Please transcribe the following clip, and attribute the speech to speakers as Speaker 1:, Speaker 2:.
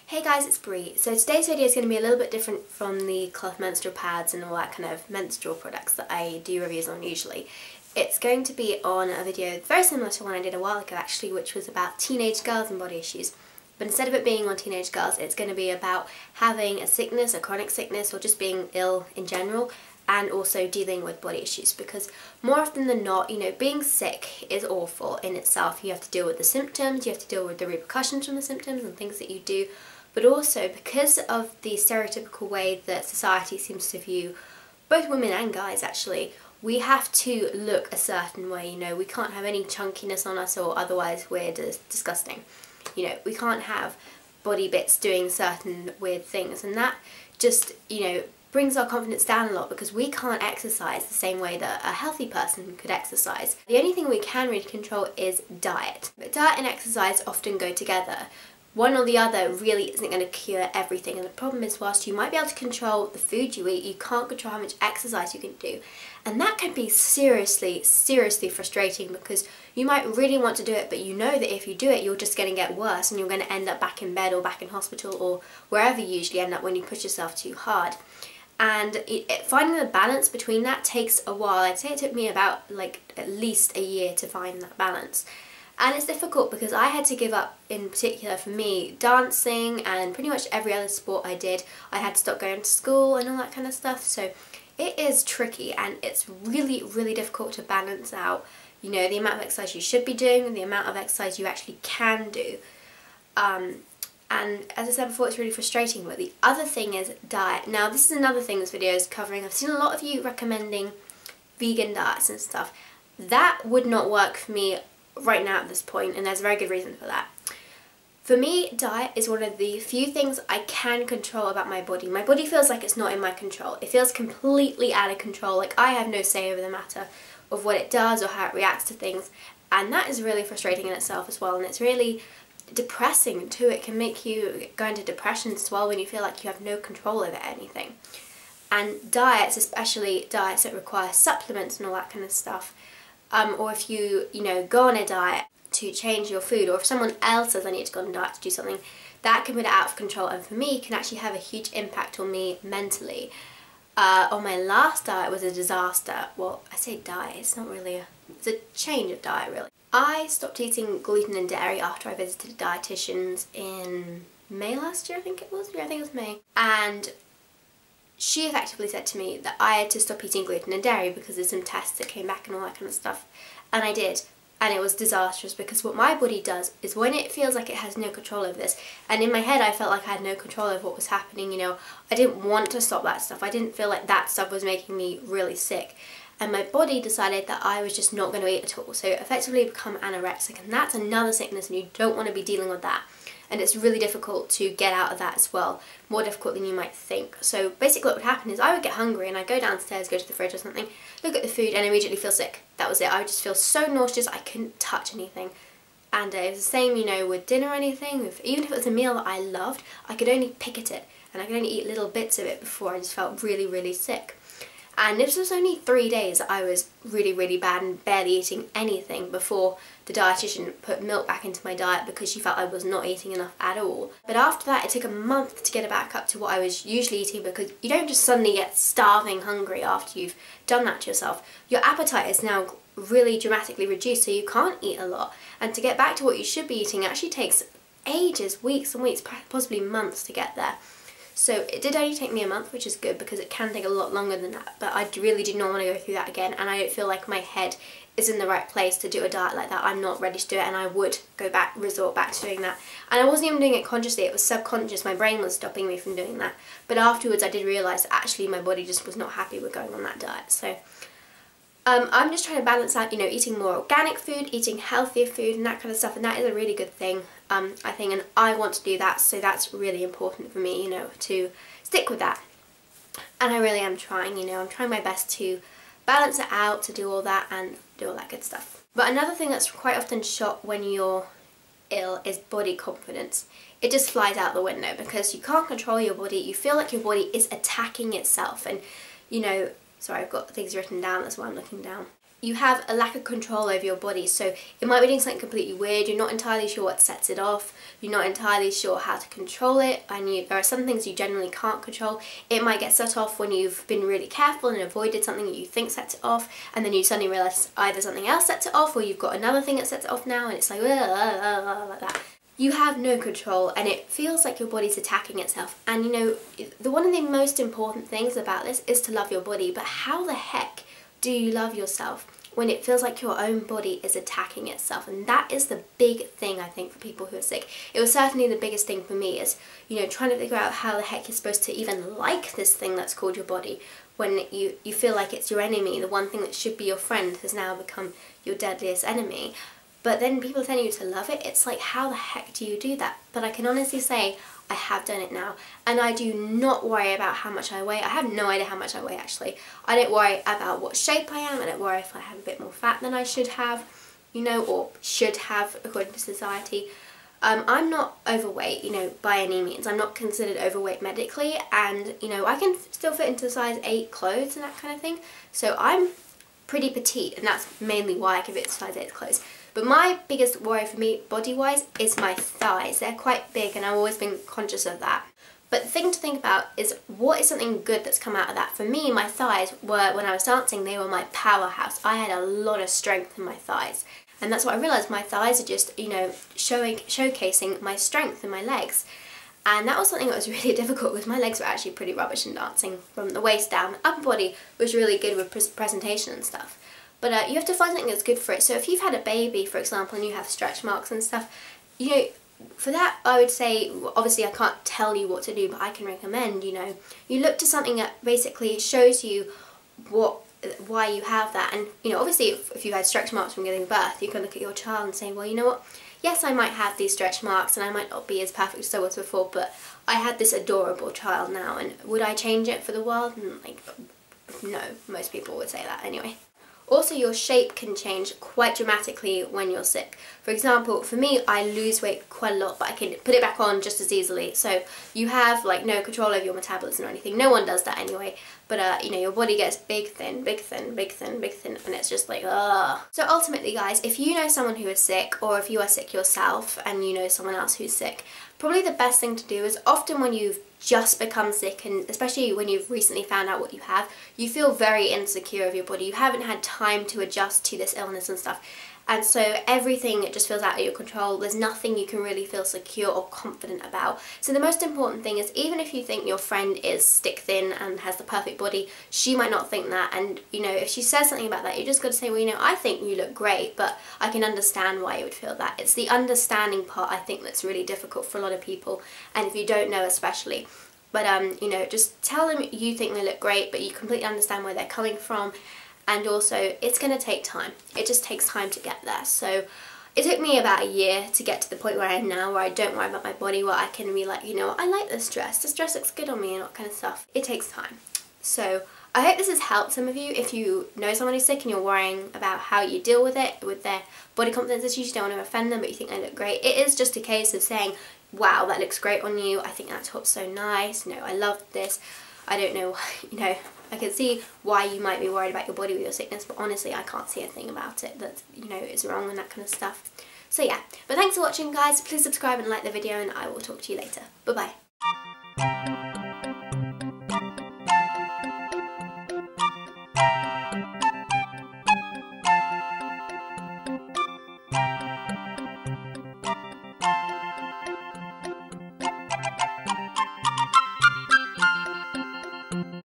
Speaker 1: Hey guys, it's Brie. So today's video is going to be a little bit different from the cloth menstrual pads and all that kind of menstrual products that I do reviews on usually. It's going to be on a video very similar to one I did a while ago actually, which was about teenage girls and body issues. But instead of it being on teenage girls, it's going to be about having a sickness, a chronic sickness, or just being ill in general, and also dealing with body issues, because more often than not, you know, being sick is awful in itself. You have to deal with the symptoms, you have to deal with the repercussions from the symptoms and things that you do, but also because of the stereotypical way that society seems to view both women and guys actually, we have to look a certain way. You know, we can't have any chunkiness on us or otherwise we're disgusting. You know, we can't have body bits doing certain weird things, and that just, you know, brings our confidence down a lot because we can't exercise the same way that a healthy person could exercise. The only thing we can really control is diet. But diet and exercise often go together. One or the other really isn't going to cure everything, and the problem is whilst you might be able to control the food you eat, you can't control how much exercise you can do. And that can be seriously frustrating because you might really want to do it, but you know that if you do it, you're just going to get worse and you're going to end up back in bed or back in hospital or wherever you usually end up when you push yourself too hard. And finding the balance between that takes a while. I'd say it took me about at least a year to find that balance. And it's difficult because I had to give up, in particular for me, dancing and pretty much every other sport I did. I had to stop going to school and all that kind of stuff. So it is tricky and it's really difficult to balance out, you know, the amount of exercise you should be doing and the amount of exercise you actually can do. And as I said before, it's really frustrating. But the other thing is diet. Now this is another thing this video is covering. I've seen a lot of you recommending vegan diets and stuff. That would not work for me right now at this point, and there's a very good reason for that. For me, diet is one of the few things I can control about my body. My body feels like it's not in my control. It feels completely out of control, like I have no say over the matter of what it does or how it reacts to things, and that is really frustrating in itself as well, and it's really depressing too. It can make you go into depression as well when you feel like you have no control over anything. And diets, especially diets that require supplements and all that kind of stuff, or if you go on a diet to change your food, or if someone else says I need to go on a diet to do something, that can put it out of control, and for me can actually have a huge impact on me mentally. On my last diet was a disaster. Well, I say diet, it's not really it's a change of diet really. I stopped eating gluten and dairy after I visited dietitians in May last year, I think it was. Yeah, I think it was May. And she effectively said to me that I had to stop eating gluten and dairy because there's some tests that came back and all that kind of stuff. And I did. And it was disastrous because what my body does is when it feels like it has no control over this, and in my head I felt like I had no control over what was happening, you know, I didn't want to stop that stuff. I didn't feel like that stuff was making me really sick. And my body decided that I was just not going to eat at all. So effectively become anorexic, and that's another sickness and you don't want to be dealing with that. And it's really difficult to get out of that as well, more difficult than you might think. So basically what would happen is I would get hungry and I'd go downstairs, go to the fridge or something, look at the food and immediately feel sick. That was it. I would just feel so nauseous I couldn't touch anything. And it was the same, you know, with dinner or anything. Even if it was a meal that I loved, I could only pick at it and I could only eat little bits of it before I just felt really sick. And this was only 3 days I was really bad and barely eating anything before the dietitian put milk back into my diet because she felt I was not eating enough at all. But after that it took a month to get it back up to what I was usually eating, because you don't just suddenly get starving hungry after you've done that to yourself. Your appetite is now really dramatically reduced, so you can't eat a lot. And to get back to what you should be eating actually takes ages, weeks and weeks, possibly months to get there. So it did only take me a month, which is good because it can take a lot longer than that, but I really did not want to go through that again, and I don't feel like my head is in the right place to do a diet like that. I'm not ready to do it, and I would resort back to doing that. And I wasn't even doing it consciously, it was subconscious. My brain was stopping me from doing that. But afterwards I did realise that actually my body just was not happy with going on that diet. So I'm just trying to balance out, you know, eating more organic food, eating healthier food and that kind of stuff, and that is a really good thing, I think, and I want to do that, so that's really important for me, you know, to stick with that. And I really am trying, you know, I'm trying my best to balance it out, to do all that and do all that good stuff. But another thing that's quite often shot when you're ill is body confidence. It just flies out the window because you can't control your body, you feel like your body is attacking itself, and, you know, sorry, I've got things written down, that's why I'm looking down. you have a lack of control over your body. So it might be doing something completely weird, you're not entirely sure what sets it off, you're not entirely sure how to control it, and there are some things you generally can't control. It might get set off when you've been really careful and avoided something that you think sets it off, and then you suddenly realise either something else sets it off or you've got another thing that sets it off now, and it's like that. You have no control and it feels like your body's attacking itself. And you know, one of the most important things about this is to love your body, but how the heck do you love yourself when it feels like your own body is attacking itself? And that is the big thing, I think, for people who are sick. It was certainly the biggest thing for me, is, you know, trying to figure out how the heck you're supposed to even like this thing that's called your body when you feel like it's your enemy. The one thing that should be your friend has now become your deadliest enemy. But then people tell you to love it. It's like, how the heck do you do that? But I can honestly say I have done it now, and I do not worry about how much I weigh. I have no idea how much I weigh, actually. I don't worry about what shape I am. I don't worry if I have a bit more fat than I should have, you know, or should have according to society. I'm not overweight, you know, by any means. I'm not considered overweight medically, and, you know, I can still fit into size 8 clothes and that kind of thing. So I'm pretty petite, and that's mainly why I can fit into size 8 clothes. But my biggest worry for me, body-wise, is my thighs. They're quite big and I've always been conscious of that. But the thing to think about is, what is something good that's come out of that? For me, my thighs were, when I was dancing, they were my powerhouse. I had a lot of strength in my thighs. And that's what I realised, my thighs are just, you know, showcasing my strength in my legs. And that was something that was really difficult, because my legs were actually pretty rubbish in dancing from the waist down. The upper body was really good with presentation and stuff. But you have to find something that's good for it. So if you've had a baby, for example, and you have stretch marks and stuff, you know, for that I would say, obviously I can't tell you what to do, but I can recommend, you know, you look to something that basically shows you why you have that. And, you know, obviously if you had stretch marks from giving birth, you can look at your child and say, well, you know what, yes, I might have these stretch marks and I might not be as perfect as I was before, but I had this adorable child now, and would I change it for the world? And, like, no, most people would say that anyway. Also, your shape can change quite dramatically when you're sick. For example, for me, I lose weight quite a lot, but I can put it back on just as easily. So you have like no control over your metabolism or anything. No one does that anyway. But you know, your body gets big, thin, big, thin, big, thin, big, thin, and it's just like, ugh. So ultimately, guys, if you know someone who is sick, or if you are sick yourself and you know someone else who's sick, probably the best thing to do is, often when you've just become sick, and especially when you've recently found out what you have, you feel very insecure of your body. You haven't had time to adjust to this illness and stuff. And so everything just feels out of your control. There's nothing you can really feel secure or confident about. So the most important thing is, even if you think your friend is stick thin and has the perfect body, she might not think that. And, you know, if she says something about that, you just got to say, well, you know, I think you look great, but I can understand why you would feel that. It's the understanding part, I think, that's really difficult for a lot of people, and if you don't know especially. But, you know, just tell them you think they look great, but you completely understand where they're coming from. And also, it's going to take time. It just takes time to get there. So it took me about a year to get to the point where I am now, where I don't worry about my body, where I can be like, you know, I like this dress looks good on me, and all kind of stuff. It takes time. So I hope this has helped some of you. If you know someone who's sick and you're worrying about how you deal with it, with their body confidence issues, you don't want to offend them, but you think they look great, it is just a case of saying, wow, that looks great on you, I think that top's so nice, you know, I love this. I don't know, you know, I can see why you might be worried about your body with your sickness, but honestly, I can't see a thing about it that, you know, is wrong and that kind of stuff. So yeah, but thanks for watching, guys. Please subscribe and like the video, and I will talk to you later. Bye bye.